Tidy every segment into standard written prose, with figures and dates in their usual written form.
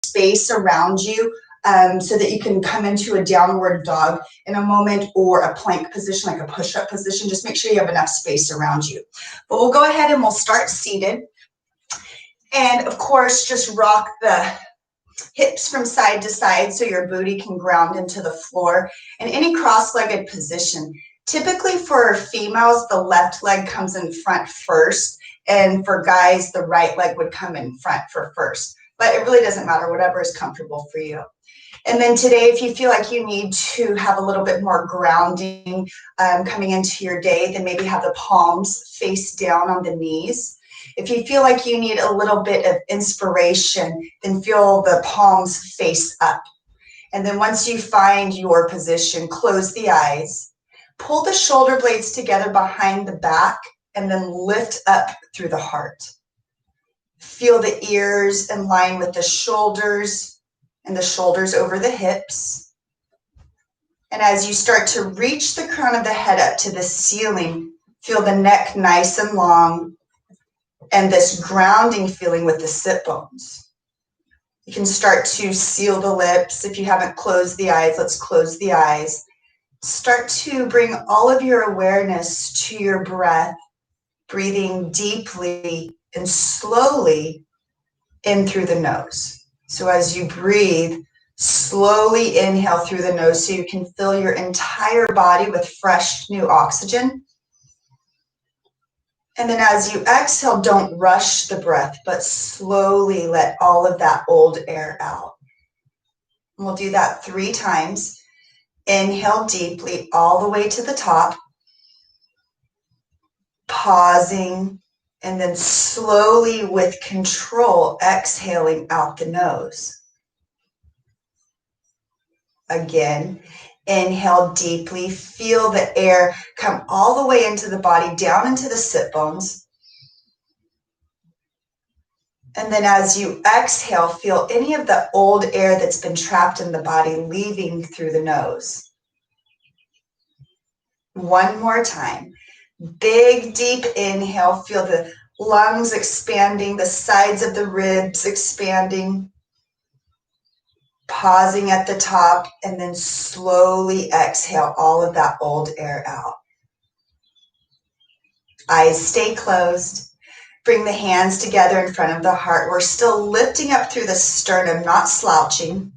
space around you so that you can come into a downward dog in a moment, or a plank position, like a push-up position. Just make sure you have enough space around you. But we'll go ahead and we'll start seated. And of course, just rock the hips from side to side so your booty can ground into the floor. In any cross-legged position, typically for females, the left leg comes in front first, and for guys, the right leg would come in front for first. But it really doesn't matter, whatever is comfortable for you. And then today, if you feel like you need to have a little bit more grounding coming into your day, then maybe have the palms face down on the knees. If you feel like you need a little bit of inspiration, then feel the palms face up. And then once you find your position, close the eyes, pull the shoulder blades together behind the back, and then lift up through the heart. Feel the ears in line with the shoulders, and the shoulders over the hips. And as you start to reach the crown of the head up to the ceiling, feel the neck nice and long, and this grounding feeling with the sit bones. You can start to seal the lips. If you haven't closed the eyes, let's close the eyes. Start to bring all of your awareness to your breath, breathing deeply and slowly in through the nose. So as you breathe, slowly inhale through the nose so you can fill your entire body with fresh new oxygen. And then as you exhale, don't rush the breath, but slowly let all of that old air out. And we'll do that 3 times. Inhale deeply all the way to the top, pausing, and then slowly with control, exhaling out the nose. Again, inhale deeply, feel the air come all the way into the body, down into the sit bones. And then as you exhale, feel any of the old air that's been trapped in the body leaving through the nose. One more time. Big, deep inhale, feel the lungs expanding, the sides of the ribs expanding. Pausing at the top, and then slowly exhale all of that old air out. Eyes stay closed. Bring the hands together in front of the heart. We're still lifting up through the sternum, not slouching.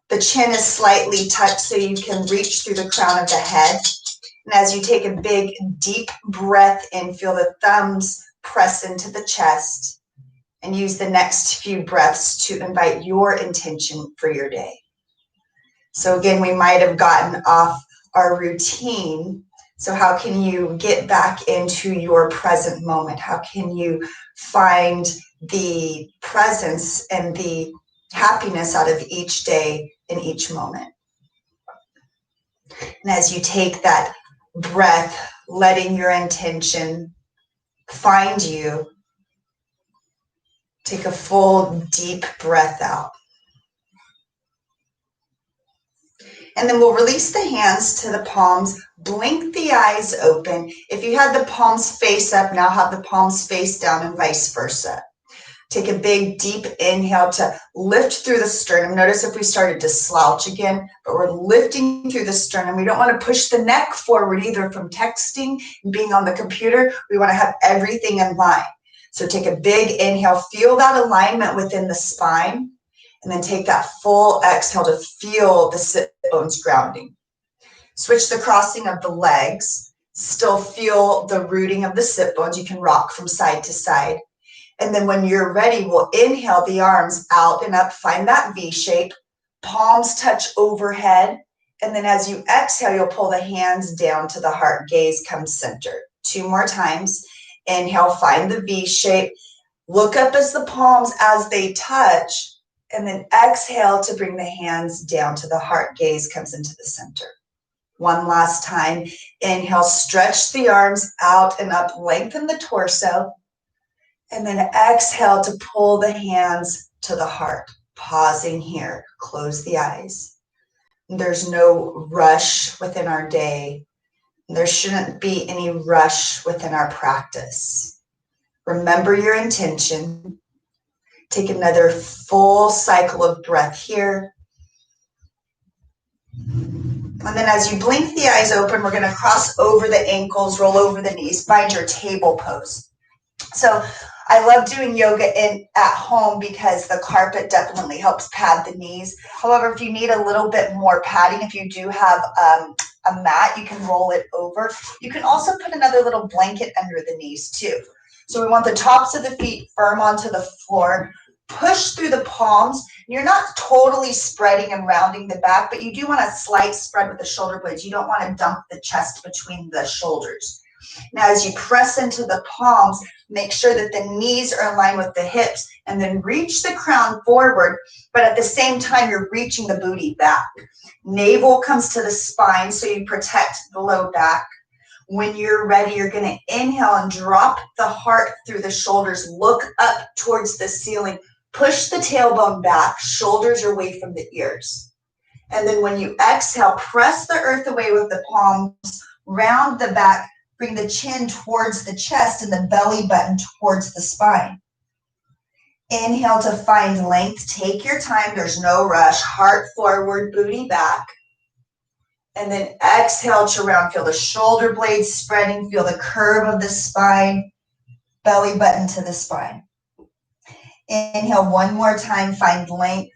The chin is slightly tucked so you can reach through the crown of the head. And as you take a big, deep breath in, feel the thumbs press into the chest. And use the next few breaths to invite your intention for your day. So again, we might have gotten off our routine. So how can you get back into your present moment? How can you find the presence and the happiness out of each day and each moment? And as you take that breath, letting your intention find you, take a full, deep breath out. And then we'll release the hands to the palms, blink the eyes open. If you had the palms face up, now have the palms face down and vice versa. Take a big, deep inhale to lift through the sternum. Notice if we started to slouch again, but we're lifting through the sternum. We don't want to push the neck forward either from texting and being on the computer. We want to have everything in line. So take a big inhale, feel that alignment within the spine, and then take that full exhale to feel the sit bones grounding. Switch the crossing of the legs, still feel the rooting of the sit bones. You can rock from side to side. And then when you're ready, we'll inhale the arms out and up, find that V shape, palms touch overhead. And then as you exhale, you'll pull the hands down to the heart, gaze comes center. 2 more times. Inhale, find the V shape. Look up as the palms as they touch, and then exhale to bring the hands down to the heart. Gaze comes into the center. One last time. Inhale, stretch the arms out and up, lengthen the torso, and then exhale to pull the hands to the heart. Pausing here, close the eyes. There's no rush within our day. There shouldn't be any rush within our practice. Remember your intention. Take another full cycle of breath here. And then as you blink the eyes open, we're going to cross over the ankles, roll over the knees, find your table pose. So I love doing yoga at home because the carpet definitely helps pad the knees. However, if you need a little bit more padding, if you do have a mat, you can roll it over. You can also put another little blanket under the knees too. So we want the tops of the feet firm onto the floor. Push through the palms. You're not totally spreading and rounding the back, but you do want a slight spread with the shoulder blades. You don't want to dump the chest between the shoulders. Now, as you press into the palms, make sure that the knees are in line with the hips, and then reach the crown forward, but at the same time, you're reaching the booty back. Navel comes to the spine, so you protect the low back. When you're ready, you're going to inhale and drop the heart through the shoulders. Look up towards the ceiling. Push the tailbone back, shoulders are away from the ears. And then when you exhale, press the earth away with the palms, round the back, bring the chin towards the chest and the belly button towards the spine. Inhale to find length. Take your time. There's no rush. Heart forward, booty back. And then exhale to round. Feel the shoulder blades spreading. Feel the curve of the spine. Belly button to the spine. Inhale one more time. Find length.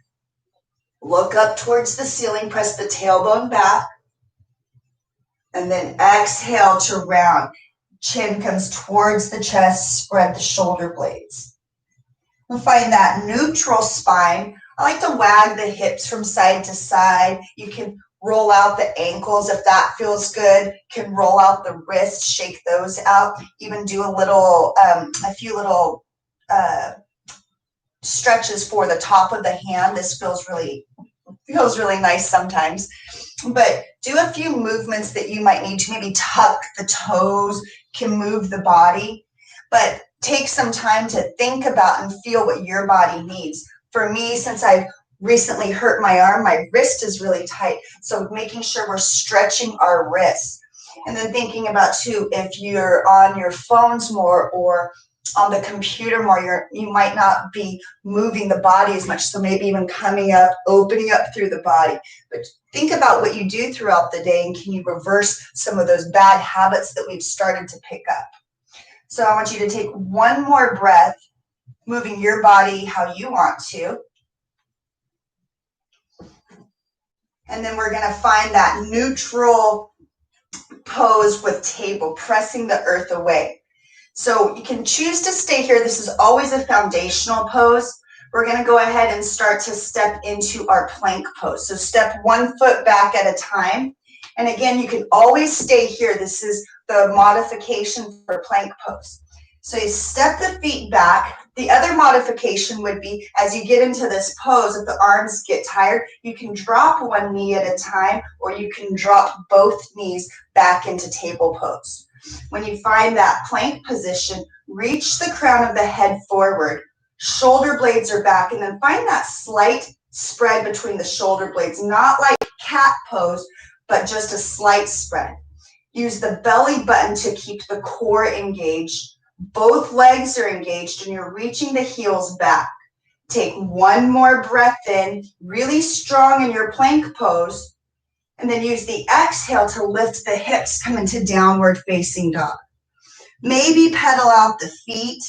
Look up towards the ceiling. Press the tailbone back. And then exhale to round. Chin comes towards the chest. Spread the shoulder blades. We'll find that neutral spine. I like to wag the hips from side to side. You can roll out the ankles if that feels good. You can roll out the wrists, shake those out. Even do a few little stretches for the top of the hand. This feels really nice sometimes. But do a few movements that you might need to maybe tuck the toes, can move the body. But take some time to think about and feel what your body needs. For me, since I've recently hurt my arm, my wrist is really tight. So making sure we're stretching our wrists. And then thinking about too, if you're on your phones more or on the computer more, you might not be moving the body as much. So maybe even coming up, opening up through the body. But think about what you do throughout the day and can you reverse some of those bad habits that we've started to pick up. So I want you to take one more breath, moving your body how you want to. And then we're going to find that neutral pose with table, pressing the earth away. So you can choose to stay here. This is always a foundational pose. We're going to go ahead and start to step into our plank pose. So step 1 foot back at a time. And again, you can always stay here. This is the modification for plank pose. So you step the feet back. The other modification would be as you get into this pose, if the arms get tired, you can drop one knee at a time, or you can drop both knees back into table pose. When you find that plank position, reach the crown of the head forward. Shoulder blades are back, and then find that slight spread between the shoulder blades, not like cat pose, but just a slight spread. Use the belly button to keep the core engaged. Both legs are engaged, and you're reaching the heels back. Take one more breath in, really strong in your plank pose, and then use the exhale to lift the hips, come into downward facing dog. Maybe pedal out the feet.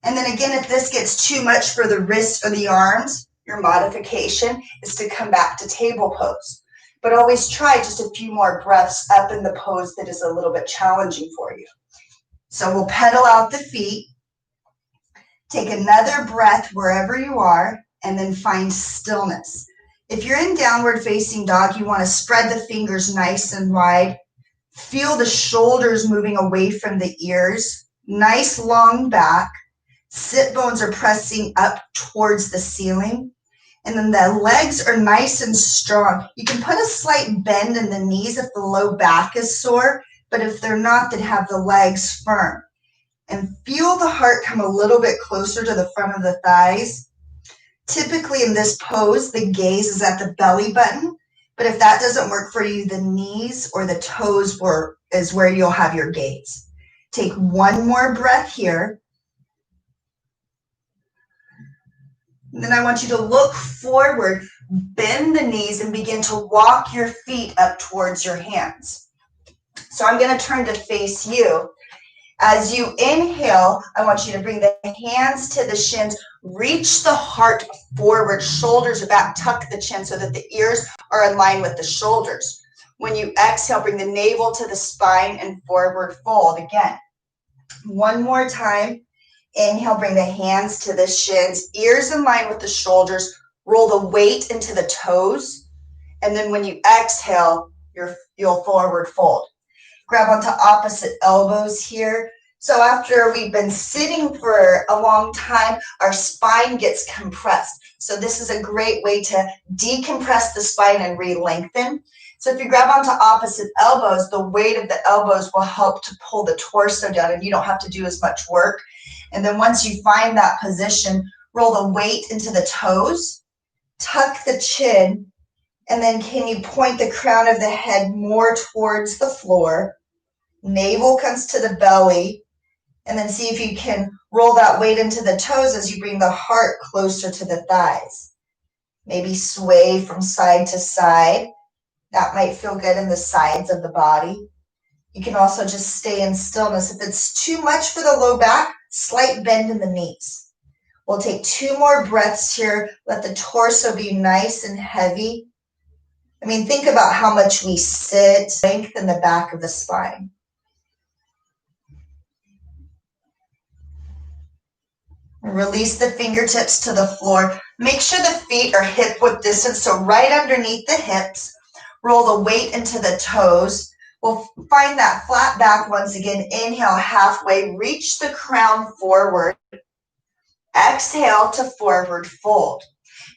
And then again, if this gets too much for the wrists or the arms, your modification is to come back to table pose. But always try just a few more breaths up in the pose that is a little bit challenging for you. So we'll pedal out the feet. Take another breath wherever you are, and then find stillness. If you're in downward facing dog, you want to spread the fingers nice and wide. Feel the shoulders moving away from the ears. Nice long back. Sit bones are pressing up towards the ceiling. And then the legs are nice and strong. You can put a slight bend in the knees if the low back is sore, but if they're not, then have the legs firm. And feel the heart come a little bit closer to the front of the thighs. Typically in this pose, the gaze is at the belly button, but if that doesn't work for you, the knees or the toes is where you'll have your gaze. Take one more breath here. And then I want you to look forward, bend the knees, and begin to walk your feet up towards your hands. So I'm going to turn to face you. As you inhale, I want you to bring the hands to the shins, reach the heart forward, shoulders are back, tuck the chin so that the ears are in line with the shoulders. When you exhale, bring the navel to the spine and forward fold. Again, one more time. Inhale, bring the hands to the shins, ears in line with the shoulders, roll the weight into the toes. And then when you exhale, you'll forward fold. Grab onto opposite elbows here. So after we've been sitting for a long time, our spine gets compressed. So this is a great way to decompress the spine and re-lengthen. So if you grab onto opposite elbows, the weight of the elbows will help to pull the torso down and you don't have to do as much work. And then once you find that position, roll the weight into the toes, tuck the chin, and then can you point the crown of the head more towards the floor? Navel comes to the belly, and then see if you can roll that weight into the toes as you bring the heart closer to the thighs. Maybe sway from side to side. That might feel good in the sides of the body. You can also just stay in stillness. If it's too much for the low back, slight bend in the knees. We'll take 2 more breaths here. Let the torso be nice and heavy. I mean, think about how much we sit, lengthen the back of the spine. Release the fingertips to the floor. Make sure the feet are hip-width distance, so right underneath the hips. Roll the weight into the toes. We'll find that flat back once again. Inhale halfway, reach the crown forward. Exhale to forward fold.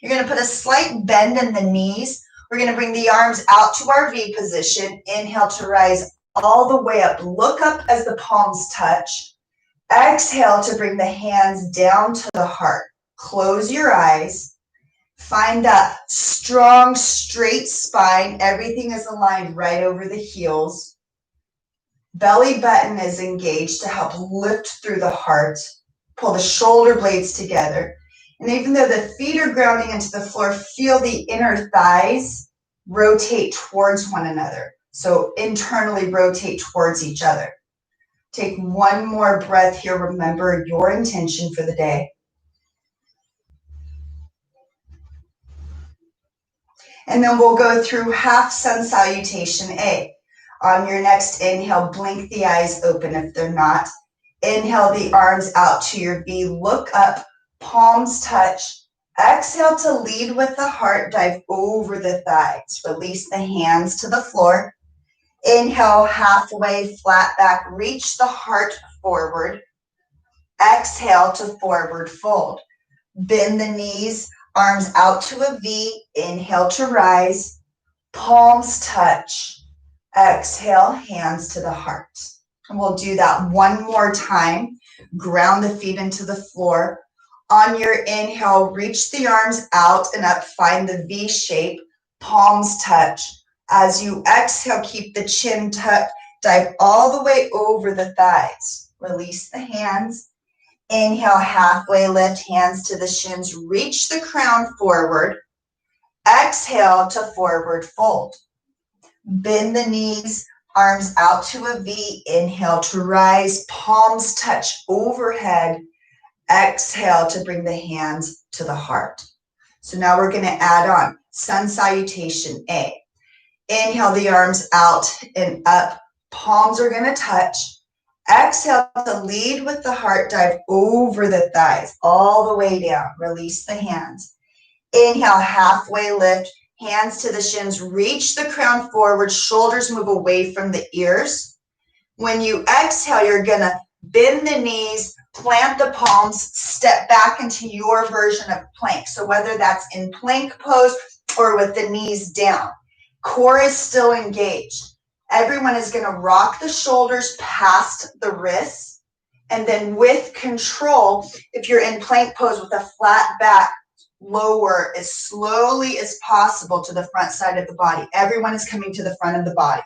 You're going to put a slight bend in the knees. We're going to bring the arms out to our V position. Inhale to rise all the way up. Look up as the palms touch. Exhale to bring the hands down to the heart. Close your eyes. Find that strong, straight spine. Everything is aligned right over the heels. Belly button is engaged to help lift through the heart. Pull the shoulder blades together. And even though the feet are grounding into the floor, feel the inner thighs rotate towards one another. So internally rotate towards each other. Take 1 more breath here. Remember your intention for the day. And then we'll go through half sun salutation A. On your next inhale, blink the eyes open if they're not. Inhale the arms out to your V. Look up, palms touch. Exhale to lead with the heart. Dive over the thighs. Release the hands to the floor. Inhale, halfway, flat back, reach the heart forward. Exhale to forward fold. Bend the knees, arms out to a V. Inhale to rise. Palms touch. Exhale, hands to the heart. And we'll do that 1 more time. Ground the feet into the floor. On your inhale, reach the arms out and up. Find the V shape. Palms touch. As you exhale, keep the chin tucked. Dive all the way over the thighs. Release the hands. Inhale, halfway lift, hands to the shins. Reach the crown forward. Exhale to forward fold. Bend the knees, arms out to a V. Inhale to rise. Palms touch overhead. Exhale to bring the hands to the heart. So now we're going to add on sun salutation A. Inhale the arms out and up. Palms are going to touch. Exhale to lead with the heart. Dive over the thighs all the way down. Release the hands. Inhale, halfway lift. Hands to the shins. Reach the crown forward. Shoulders move away from the ears. When you exhale, you're going to bend the knees, plant the palms, step back into your version of plank. So whether that's in plank pose or with the knees down. Core is still engaged. Everyone is going to rock the shoulders past the wrists. And then with control, if you're in plank pose with a flat back, lower as slowly as possible to the front side of the body. Everyone is coming to the front of the body.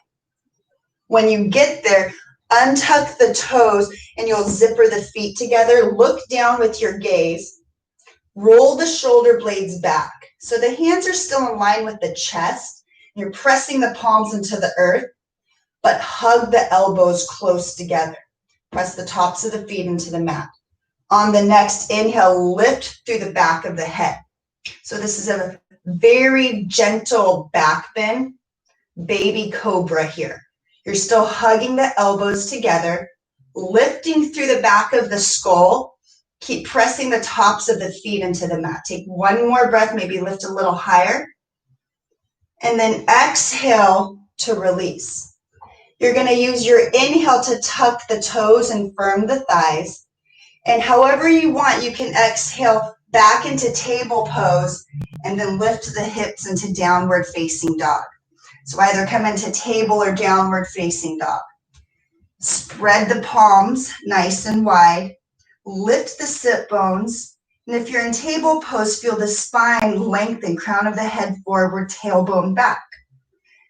When you get there, untuck the toes and you'll zipper the feet together. Look down with your gaze. Roll the shoulder blades back. So the hands are still in line with the chest. You're pressing the palms into the earth, but hug the elbows close together. Press the tops of the feet into the mat. On the next inhale, lift through the back of the head. So this is a very gentle back bend, baby cobra here. You're still hugging the elbows together, lifting through the back of the skull. Keep pressing the tops of the feet into the mat. Take one more breath, maybe lift a little higher. And then exhale to release. You're going to use your inhale to tuck the toes and firm the thighs. And however you want, you can exhale back into table pose and then lift the hips into downward facing dog. So either come into table or downward facing dog. Spread the palms nice and wide. Lift the sit bones. And if you're in table pose, feel the spine lengthen, crown of the head forward, tailbone back.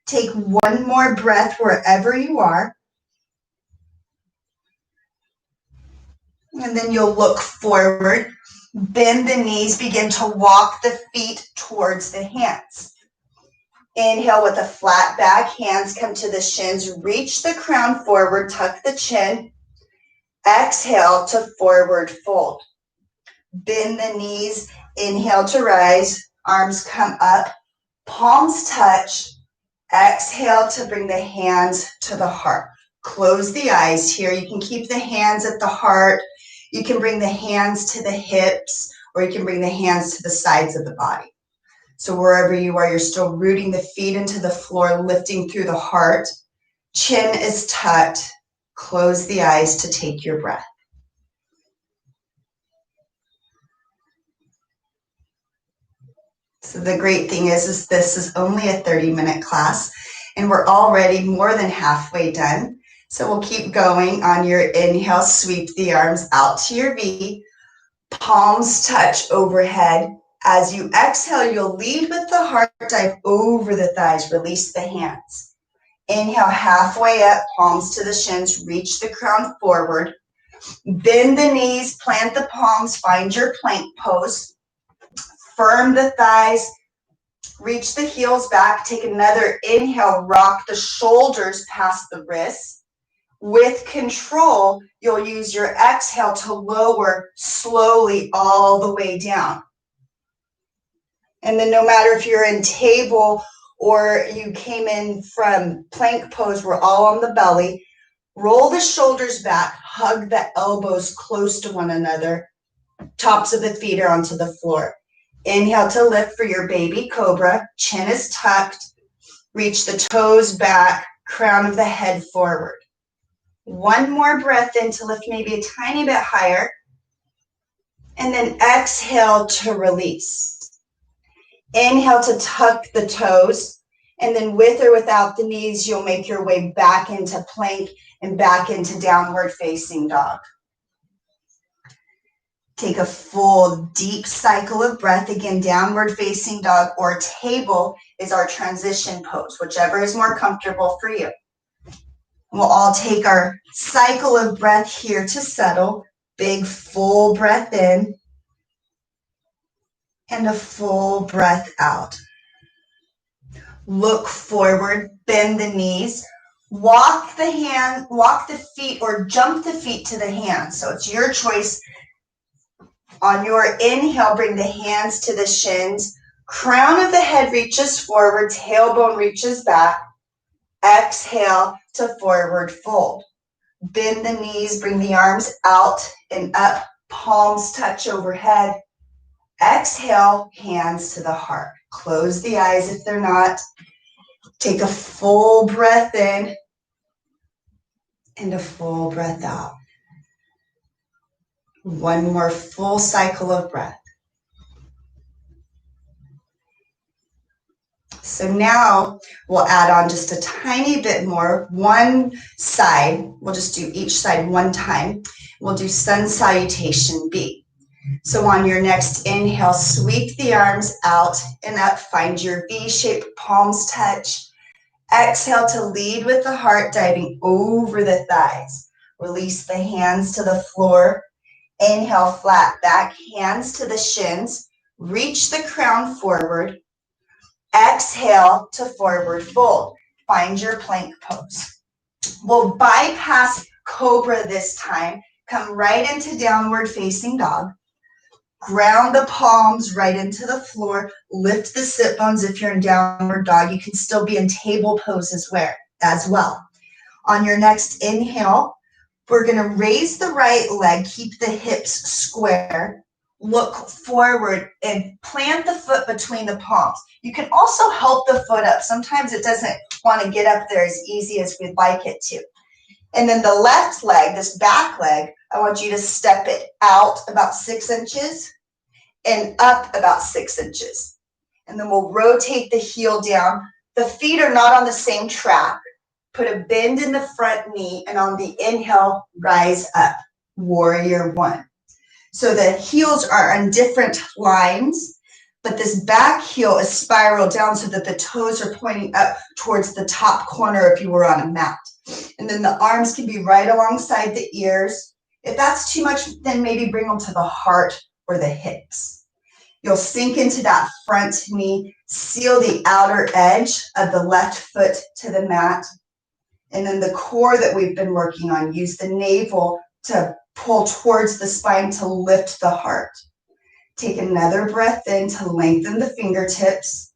Take one more breath wherever you are. And then you'll look forward. Bend the knees, begin to walk the feet towards the hands. Inhale with a flat back, hands come to the shins, reach the crown forward, tuck the chin. Exhale to forward fold. Bend the knees, inhale to rise, arms come up, palms touch. Exhale to bring the hands to the heart. Close the eyes here. You can keep the hands at the heart. You can bring the hands to the hips, or you can bring the hands to the sides of the body. So wherever you are, you're still rooting the feet into the floor, lifting through the heart. Chin is tucked. Close the eyes to take your breath. So the great thing is this is only a 30-minute class, and we're already more than halfway done. So we'll keep going. On your inhale, sweep the arms out to your V. Palms touch overhead. As you exhale, you'll lead with the heart, dive over the thighs, release the hands. Inhale, halfway up, palms to the shins, reach the crown forward. Bend the knees, plant the palms, find your plank pose. Firm the thighs, reach the heels back, take another inhale, rock the shoulders past the wrists. With control, you'll use your exhale to lower slowly all the way down. And then no matter if you're in table or you came in from plank pose, we're all on the belly. Roll the shoulders back, hug the elbows close to one another. Tops of the feet are onto the floor. Inhale to lift for your baby cobra. Chin is tucked. Reach the toes back, crown of the head forward. One more breath in to lift maybe a tiny bit higher. And then exhale to release. Inhale to tuck the toes. And then with or without the knees, you'll make your way back into plank and back into downward facing dog. Take a full deep cycle of breath. Again, downward facing dog or table is our transition pose, whichever is more comfortable for you. We'll all take our cycle of breath here to settle. Big full breath in and a full breath out. Look forward, bend the knees, walk the feet or jump the feet to the hands. So it's your choice. On your inhale, bring the hands to the shins. Crown of the head reaches forward, tailbone reaches back. Exhale to forward fold. Bend the knees, bring the arms out and up. Palms touch overhead. Exhale, hands to the heart. Close the eyes if they're not. Take a full breath in and a full breath out. One more full cycle of breath. So now we'll add on just a tiny bit more. One side, we'll just do each side one time. We'll do sun salutation B. So on your next inhale, sweep the arms out and up. Find your V shape, palms touch. Exhale to lead with the heart, diving over the thighs. Release the hands to the floor. Inhale, flat back, hands to the shins. Reach the crown forward. Exhale to forward fold. Find your plank pose. We'll bypass cobra this time. Come right into downward facing dog. Ground the palms right into the floor. Lift the sit bones if you're in downward dog. You can still be in table pose as well. On your next inhale, we're going to raise the right leg. Keep the hips square. Look forward and plant the foot between the palms. You can also help the foot up. Sometimes it doesn't want to get up there as easy as we'd like it to. And then the left leg, this back leg, I want you to step it out about 6 inches and up about 6 inches. And then we'll rotate the heel down. The feet are not on the same track. Put a bend in the front knee, and on the inhale, rise up, warrior one. So the heels are on different lines, but this back heel is spiraled down so that the toes are pointing up towards the top corner if you were on a mat. And then the arms can be right alongside the ears. If that's too much, then maybe bring them to the heart or the hips. You'll sink into that front knee, seal the outer edge of the left foot to the mat. And then the core that we've been working on, use the navel to pull towards the spine to lift the heart. Take another breath in to lengthen the fingertips.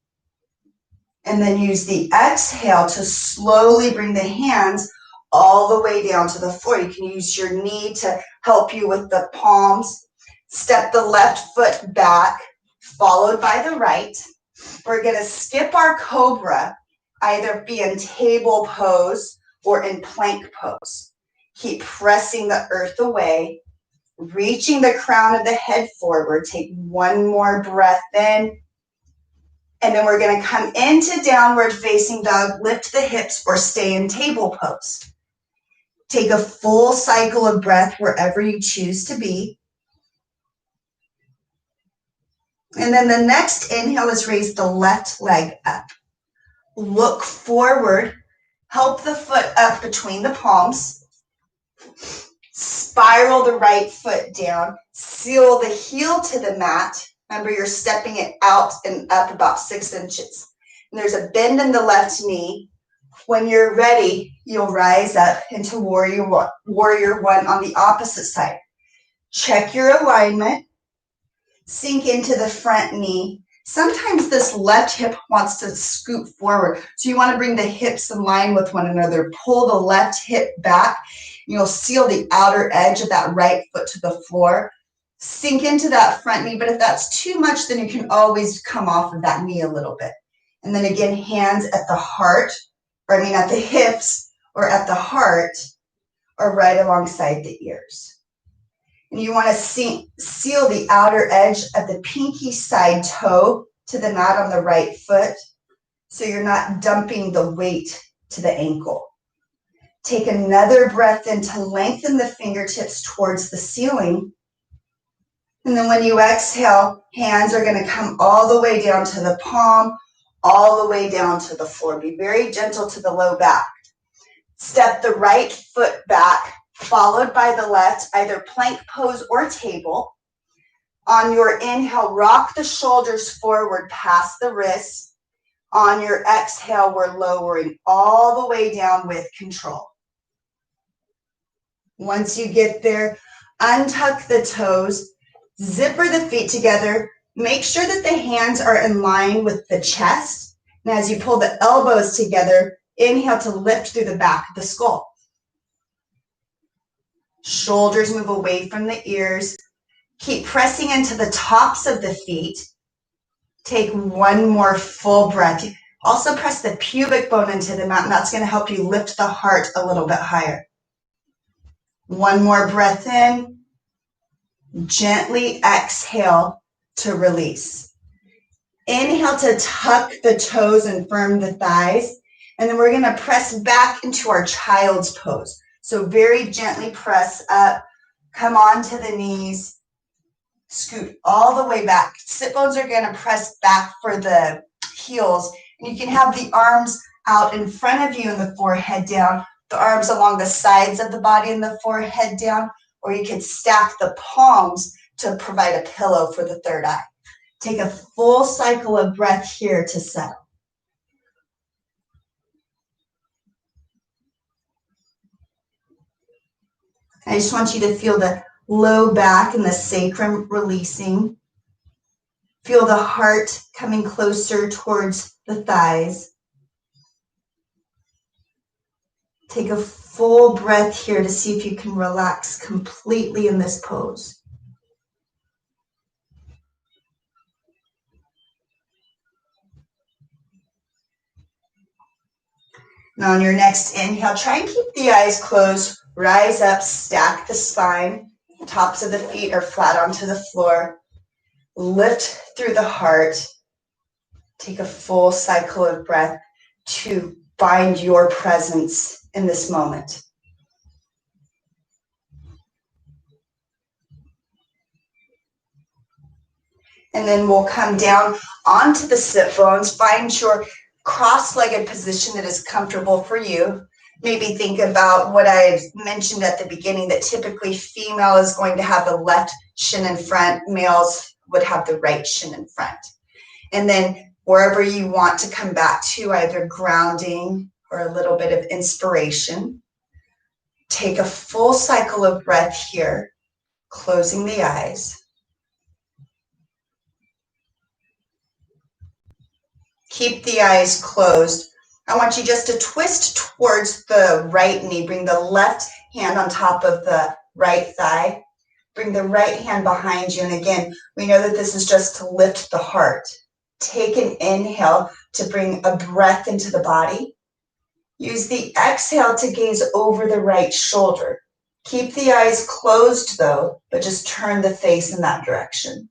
And then use the exhale to slowly bring the hands all the way down to the floor. You can use your knee to help you with the palms. Step the left foot back, followed by the right. We're going to skip our cobra, either be in table pose or in plank pose. Keep pressing the earth away, reaching the crown of the head forward. Take one more breath in. And then we're going to come into downward facing dog, lift the hips, or stay in table pose. Take a full cycle of breath wherever you choose to be. And then the next inhale is raise the left leg up. Look forward, help the foot up between the palms. Spiral the right foot down, seal the heel to the mat. Remember, you're stepping it out and up about 6 inches. And there's a bend in the left knee. When you're ready, you'll rise up into warrior one on the opposite side. Check your alignment. Sink into the front knee. Sometimes this left hip wants to scoot forward. So you want to bring the hips in line with one another. Pull the left hip back. You'll seal the outer edge of that right foot to the floor. Sink into that front knee, but if that's too much, then you can always come off of that knee a little bit. And then again, hands at the heart, at the hips or at the heart, or right alongside the ears. And you want to seal the outer edge of the pinky side toe to the mat on the right foot, so you're not dumping the weight to the ankle. Take another breath in to lengthen the fingertips towards the ceiling. And then when you exhale, hands are going to come all the way down to the palm, all the way down to the floor. Be very gentle to the low back. Step the right foot back, followed by the left, either plank pose or table. On your inhale, rock the shoulders forward past the wrists. On your exhale, we're lowering all the way down with control. Once you get there, untuck the toes, zipper the feet together. Make sure that the hands are in line with the chest. And as you pull the elbows together, inhale to lift through the back of the skull. Shoulders move away from the ears. Keep pressing into the tops of the feet. Take one more full breath. Also press the pubic bone into the mat, and that's going to help you lift the heart a little bit higher. One more breath in. Gently exhale to release. Inhale to tuck the toes and firm the thighs. And then we're going to press back into our child's pose. So very gently press up, come onto the knees, scoot all the way back. Sit bones are going to press back for the heels. And you can have the arms out in front of you and the forehead down, the arms along the sides of the body and the forehead down, or you could stack the palms to provide a pillow for the third eye. Take a full cycle of breath here to settle. I just want you to feel the low back and the sacrum releasing. Feel the heart coming closer towards the thighs. Take a full breath here to see if you can relax completely in this pose. Now on your next inhale, try and keep the eyes closed. Rise up, stack the spine. Tops of the feet are flat onto the floor. Lift through the heart. Take a full cycle of breath to find your presence in this moment. And then we'll come down onto the sit bones. Find your cross-legged position that is comfortable for you. Maybe think about what I mentioned at the beginning, that typically female is going to have the left shin in front, males would have the right shin in front. And then wherever you want to come back to, either grounding or a little bit of inspiration, take a full cycle of breath here, closing the eyes. Keep the eyes closed. I want you just to twist towards the right knee. Bring the left hand on top of the right thigh. Bring the right hand behind you. And again, we know that this is just to lift the heart. Take an inhale to bring a breath into the body. Use the exhale to gaze over the right shoulder. Keep the eyes closed though, but just turn the face in that direction.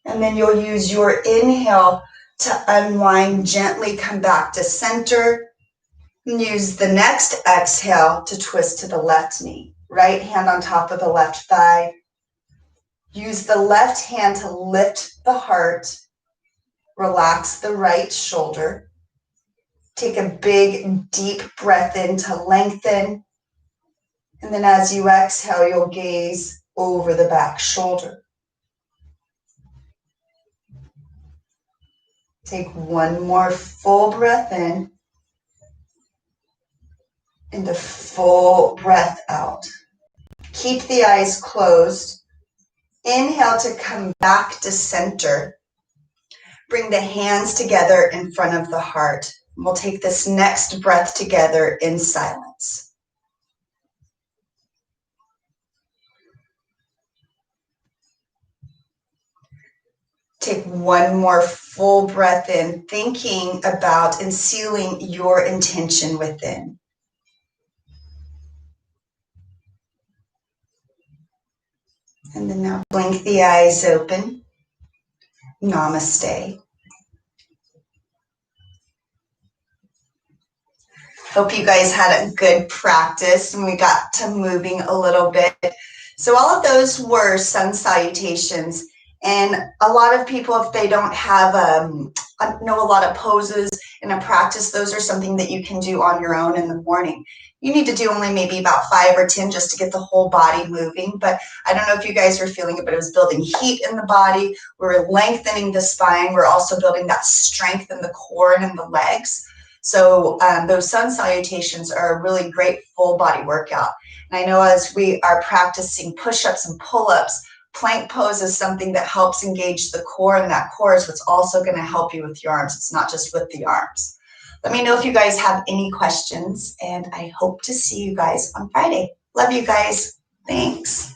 And then you'll use your inhale to unwind, gently come back to center. And use the next exhale to twist to the left knee. Right hand on top of the left thigh. Use the left hand to lift the heart. Relax the right shoulder. Take a big, deep breath in to lengthen. And then as you exhale, you'll gaze over the back shoulder. Take one more full breath in and a full breath out. Keep the eyes closed. Inhale to come back to center. Bring the hands together in front of the heart. We'll take this next breath together in silence. Take one more full breath in, thinking about and sealing your intention within. And then now blink the eyes open. Namaste. Hope you guys had a good practice and we got to moving a little bit. So all of those were sun salutations. And a lot of people, if they don't have know a lot of poses in a practice, those are something that you can do on your own in the morning. You need to do only maybe about 5 or 10 just to get the whole body moving. But I don't know if you guys were feeling it, but it was building heat in the body. We're lengthening the spine. We're also building that strength in the core and in the legs. So those sun salutations are a really great full body workout. And I know as we are practicing push-ups and pull-ups, plank pose is something that helps engage the core, and that core is what's also going to help you with your arms. It's not just with the arms. Let me know if you guys have any questions, and I hope to see you guys on Friday. Love you guys. Thanks.